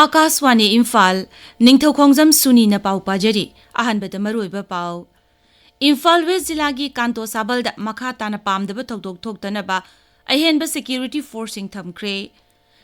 Akaswani Imphal Ningthoukhongjam Suni na pau pajari ahanbada maruiba pau Imphal West Jilagi Kanto Sabalda makha tana pamdaba thokdok thoktanaba ahenba security forcing thamkre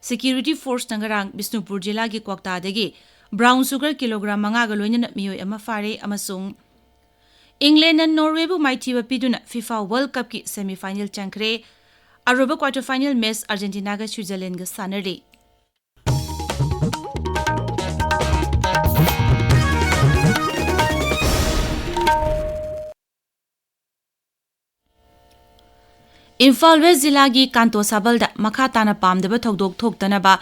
security force tangarang Bisnupur Jilagi Kwaktadagi brown sugar kilogram 5 ga loinana miyoi ama fare amasung England and Norway bu maithiba piduna FIFA World Cup ki semi final changkre aruba quarter final match Argentina ga Switzerland ga sanare Imphal West Jilagi Kanto Sabalda makha tana pamdaba thokdok thoktanaba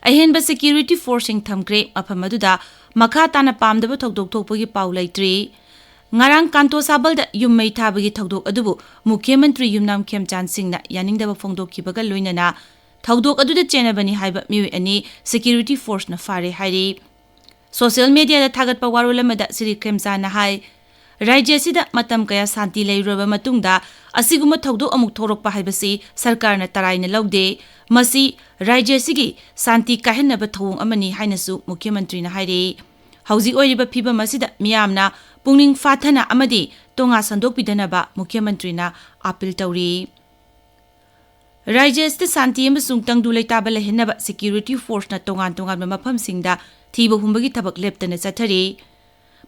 ahenba security forcing thamkre mafamaduda makha tana pamdaba thokdok thokpagi pau laitri ngarang Kanto Sabalda yummei thabagi thokdok adubu Mukhyamantri Yumnam Premchand singna yaningdaba phongdokkibaga loinana thokdok aduda chenabani haiba miwi ani security force na fare hairi social media da thagatpa warolamada Sri Premchand na hai Rajya sida matam kaya santi leiroba matungda asiguma thokdok amuk thorokpa haibasi sarkarna taraina lawde masi rajya sigi santi kahenaba thong amani hainasu Mukhyamantri na hairi hauji oiriba phiba masida miyamna pungning fathana amadi tonga sandokpidanaba Mukhyamantri na appeal tawri Rajya sida santi amasung tangdu leitaba lehenaba security force na tongan mafam singda thiba humbagi thabak leptana chathari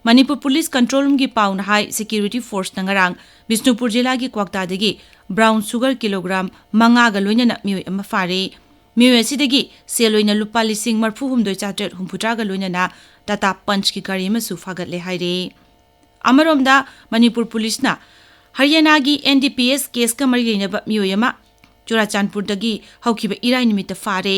Manipur Police Control Room ki pauna hai security force nangarang Bisnupur Jilagi Kwaktadagi brown sugar kilogram 5 ga loinana miyoi ama fare miyoi asidagi seloina lupa lising marfu humdoi chatret humputra ga loinana Tata Punch ki gari masu fagatle haire amaromda Manipur Police na Haryana gi NDPS case ka mari leinaba miyoi ama Churachandpur dagi haukiba irai nimita fare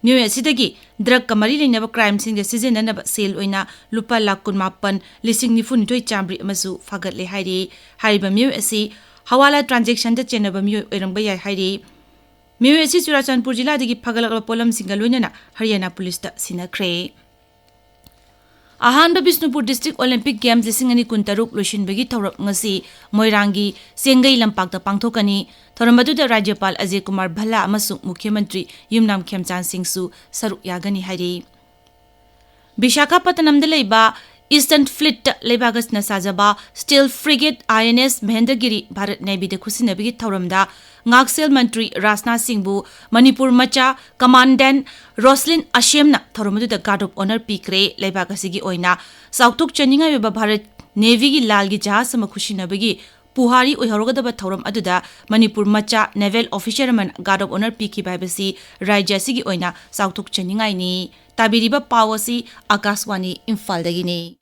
miyoi asidagi drug ka mari leinaba crime singa sizinanaba sale oina lupa lakh 18 lising nifun chambri amasu fagatle haire hariba miyoi asi hawala transaction da chenaba miyoi oirangba yai haire miyoi asi Churachandpur jila dagi phagalakba polam singa loinana Haryana police ta sinakre Ahanba Bisnupur District Olympic Games 2026 loishinbagi thorap ngasi Moirangi Sengai Lampakta pangthokani thorambaduda Rajyapal Ajay Kumar Bhalla amasung Mukhyamantri Yumnam Premchand Singsu saruk yagani hairi Visakhapatnamda leiba Eastern Fleet leibagas na sajaba Steel Frigate INS Mahendragiri Bharat Navy de khusinabigi thoramda Ngaksel Mantri Rajnath Singhbu Manipur Macha Commandant Roslyn Ashemna thoramduda Guard of Honor pikre leibagasigi oina Sautuk Chaninga weba Bharat Navy gi lalgi jahaz sama khusinabigi Puhari oiharogadaba thoram aduda Manipur Macha Naval Officer man Guard of Honor piki baibasi Rajya sigi oina Sautuk Chaninga ni tabiriba pawasi Akaswani Imphal dagini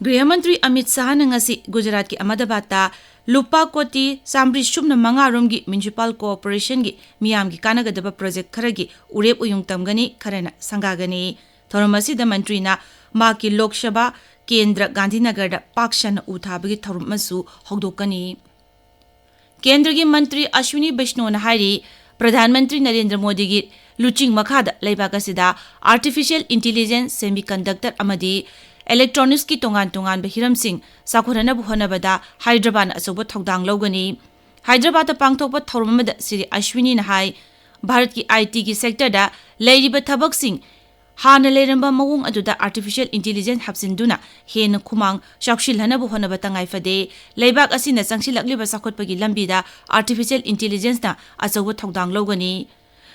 Grihmantri Amit Shah ngasi Gujarat ki Ahmedabad ta lupa koti samri shubna mangarom gi municipal cooperation gi miyam gi kanagadaba project kharagi urep uyung tamgani kharana sangagani thoramasi da mantri na maki Lok Sabha Kendra Gandhinagar da pakshan uthabagi thorumasu hogdokani Kendra gi mantri Ashwini Vaishnaw na hari Pradhan Mantri Narendra Modi gi luching makhada leibagasida artificial intelligence semiconductor amadi Electronics ki tongan Bahiram Singh Sakhurana Buhanabada Hyderabad Asoba Thogdang Logani Hyderabad Pangtokpa Thormada Siri Ashwini Nahai Bharat ki IT ki sector da Lairiba Thabak Singh Hana Leramba Mawung Aduda Artificial Intelligence Hapsinduna Hen Kumang Shakshilhana Buhanabata Ngaifade Laibak Asina Sangshilakliba Sakhotpagi Lambida Artificial Intelligence na Asoba Thogdang Logani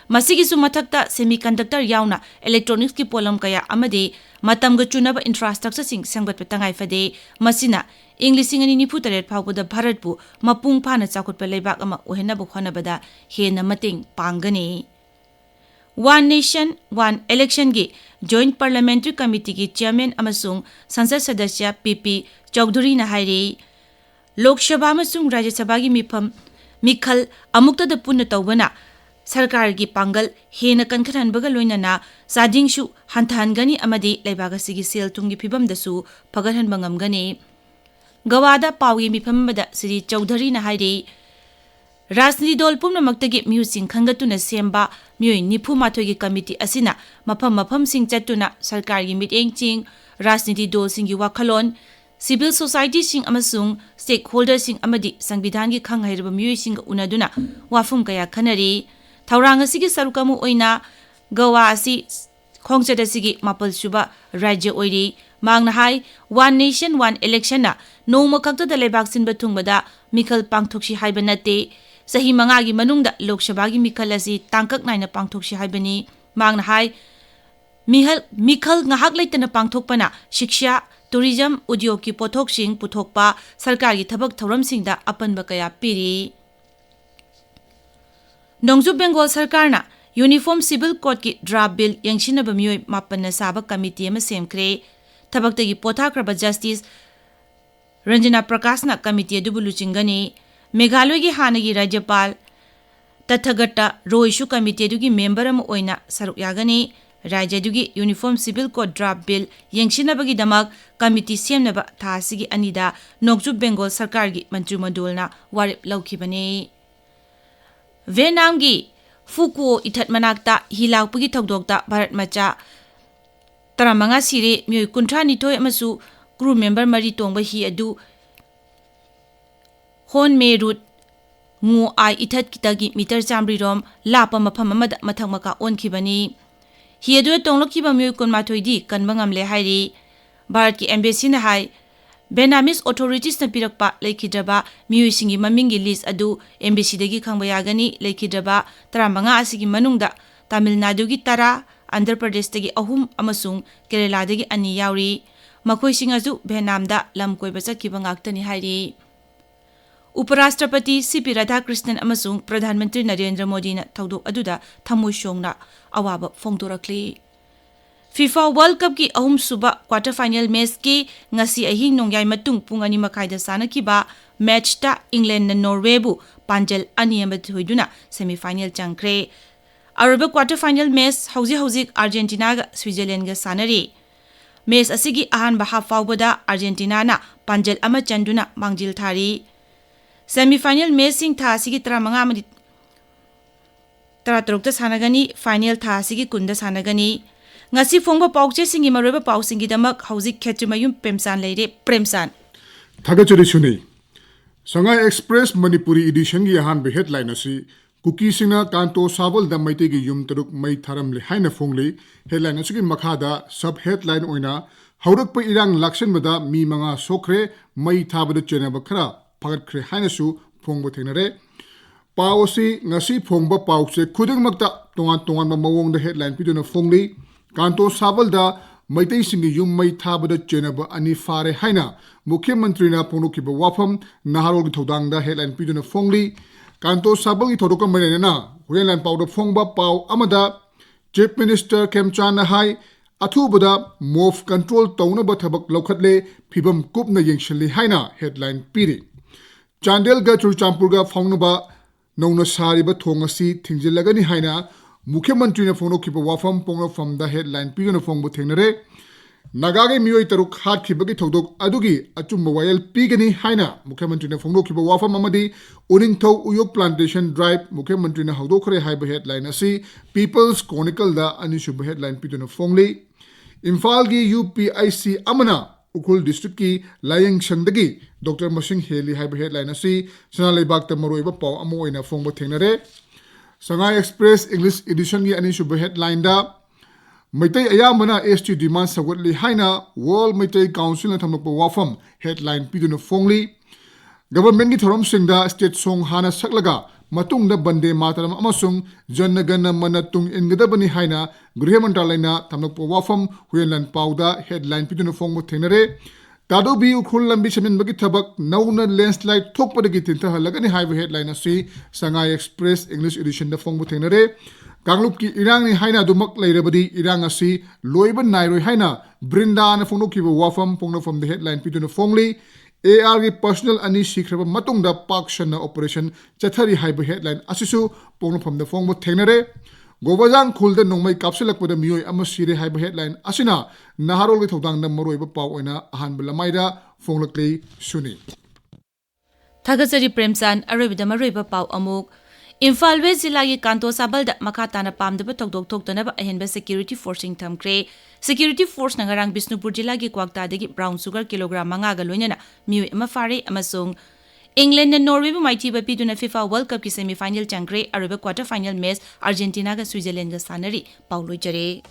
Masigi sumathakta semiconductor yauna electronics ki polam kaya amade matamga chunaba infrastructure sing sangbat patangai fade masina English ingani nifu taret phawda Bharat bu mapung phana chakut pa leibak ama ohena bu khona bada hena mating pangani One Nation One Election gi Joint Parliamentary Committee ki chairman amasung sansad sadasya PP Chaudhary na hairi Lok Sabha amasung Rajya Sabha gi mikhal amukta da punna tawbana Sarkar gi pangal hena kankharan baga loinana sadingshu hantangani amadi leibagasigi sel tungi phibam dasu phagarhan bangamgani Gawada pawi miphamada Sri Chaudhary na hairi Rajniti dol pumna maktagi musing khangatuna semba myoi nifu mathoi gi committee asina mafam sing chatuna sarkar gi miteng ching Rajniti dol singi wakhalon civil society sing amasung stakeholders sing amadi sangbidan gi khanghairaba miyoi sing unaduna wafum kaya khanari thaurang asigi sarukamu oina Goa asi khongjada sigi mapal suba rajya oiri mangna hai one nation one election na noma khakta da lebak sinba thungbada mikhal pangthokshi haiba nate sahi manga gi manungda lok sabha gi mikhal asi tangkak naina pangthokshi haibani mangna hai mikhal ngahak leitana pangthokpana shiksha tourism udyog ki pothok sing puthokpa sarkar gi thabak thoram singda apanba kaya piri Nongju Bengal Sarkar na Uniform Civil Code ki draft bill yangshinaba miyoi mapanna saba committee ama semkre thabaktagi pothakraba justice Ranjana Prakash na committee adubu luchingani Meghalaya gi hanagi rajyapal Tathagata Roishu committee adugi member ama oina saruk yagani Rajya adugi Uniform Civil Code draft bill yangshinabagi damak committee semnaba thasigi anida Nongju Bengal Sarkar gi mantri mandolna warip laukhibani Vietnam gi Fukuo ithat manakta hilakpagi thokdokta Bharat macha taramanga sire myoi kunthra nithoi amasu crew member mari tongba hi adu hon me route ngu ai ithat kitagi meter chamri rom lapa mapham amada mathak maka onkhibani hi adu tonglokhiba myoi kunmathoi di kanba ngamle hairi Bharat ki embassy na hai Vietnamese authorities na pirakpa laikhidraba miyoi singi mamingi list adu embassy dagi khangba yagani laikhidraba taramanga asigi manungda Tamil Nadu gi tara Andhra Pradesh dagi ahum amasung Kerala dagi ani yauri makhoi singazu Vietnam da lam koiba chakhiba ngaktani hairi Uparashtrapati C.P. Radhakrishnan amasung Pradhan Mantri Narendra Modi na thawdok aduda thamoi shongna awaba phongdorakli FIFA World Cup ki ahum suba quarter final match ki ngasi ahing nongyai matung pung ani makai da sanakiba match ta England na Norway bu panjal ani amad hoiduna semi final changkre araba quarter final match hauji Argentina ga Switzerland ga sanari match asigi ahan ba half fawbada Argentina na panjal ama chanduna mangjil thari semi final match sing tha asigi 35 amadi 33 ta sanagani final tha asigi kunda sanagani ngasi phongba pauche singi maroba pau singi damak hauji khetrimayum Premchand leire Premchand Thagachari Suni Sangai Express Manipuri edition gi han be headline asi Kuki singna kanto sabal da maite gi yum taruk mai tharam le haina phongle headline asi gi makhada sub headline oina haurak pa irang lakshan bada mi manga sokre mai thabada chena bakhra phagat khre haina su phongba thenare pawasi ngasi phongba pawche khuding makta tongan ma mawong da headline piduna phongle Kanto sabal da maitai singi yum mai thabada chenaba ani fare haina Mukhyamantri na pongnokiba wafam naharol gi thodang da headline piduna phongli Kanto sabal gi thodoka maina headline pawda phongba paw amada Chief Minister Premchand na hai athubada mof control tawna ba thabak lokhatle phibam kupna yengshali haina headline piri Chandel ga Churchampur ga phongnaba nongna sariba thongasi thingjilagani haina Mukhyamantri na phonokhiba wafam pongrofam da headline pigana phongbu thengnare Nagage miyoi taruk hat khibagi thodok adugi achumba wayal pigani haina Mukhyamantri na phonokhiba wafam amadi Uningthau uyok plantation drive Mukhyamantri na hawdokhre haiba headline asi People's Chronicle da anishuba headline pigana phongli Imphal gi UPIC amana Ukhul district ki Layang Shandagi Dr. Masing Heli haiba headline asi Sanalaibak ta maroiba paw amo oina phongbu thengnare Sangai Express English edition gi ani shuba headline da Maitai ayamana ST demand sagwatli haina World Maitai Council na thamlokpa wafam headline piduna phongli Government gi thorom singda state song hana saklaga matungda bande mataram amasung janagana manatung ingadabani haina Griha Mantralayna thamlokpa wafam huyanlan pawda headline piduna phongbo thenare Tadobi ukhul lambi chamin bagi thabak nauna landslide thokpadagi tinta halagani haiba headline asi Sangai Express English edition da phongbu thenare Kanglup ki irang ni haina dumak leirabadi irang asi loiba nairoi haina Brinda na phongnokiba wafam pongnofam the headline piduna phongli AR gi personal ani sikraba matungda pakshan operation chathari haiba headline asisu pongnofam da phongbu thenare Gobajang khulda nongmai kapsilakpada miyoi ama sire haiba headline asina naharol gi thodang da maroiba paw oina ahan bulamaida phonglakli Suni Thagachari Premchand aroibida maroiba paw amuk Imphal West Zilagi Kanto Sabalda Makatana Pamdaba Tokdok Toktanaba Ahenba Security Forcing Thamkre. Security Force Nangarang Bisnupur Jilagi Kwaktadagi Brown Sugar Kilogram Mangaga Lunyana Miu Emafare Amasung England and Norway mighty Bapiduna FIFA World Cup ki semi-final changre Aruba quarter final match Argentina ga Switzerland ga sanari Paulo Jare.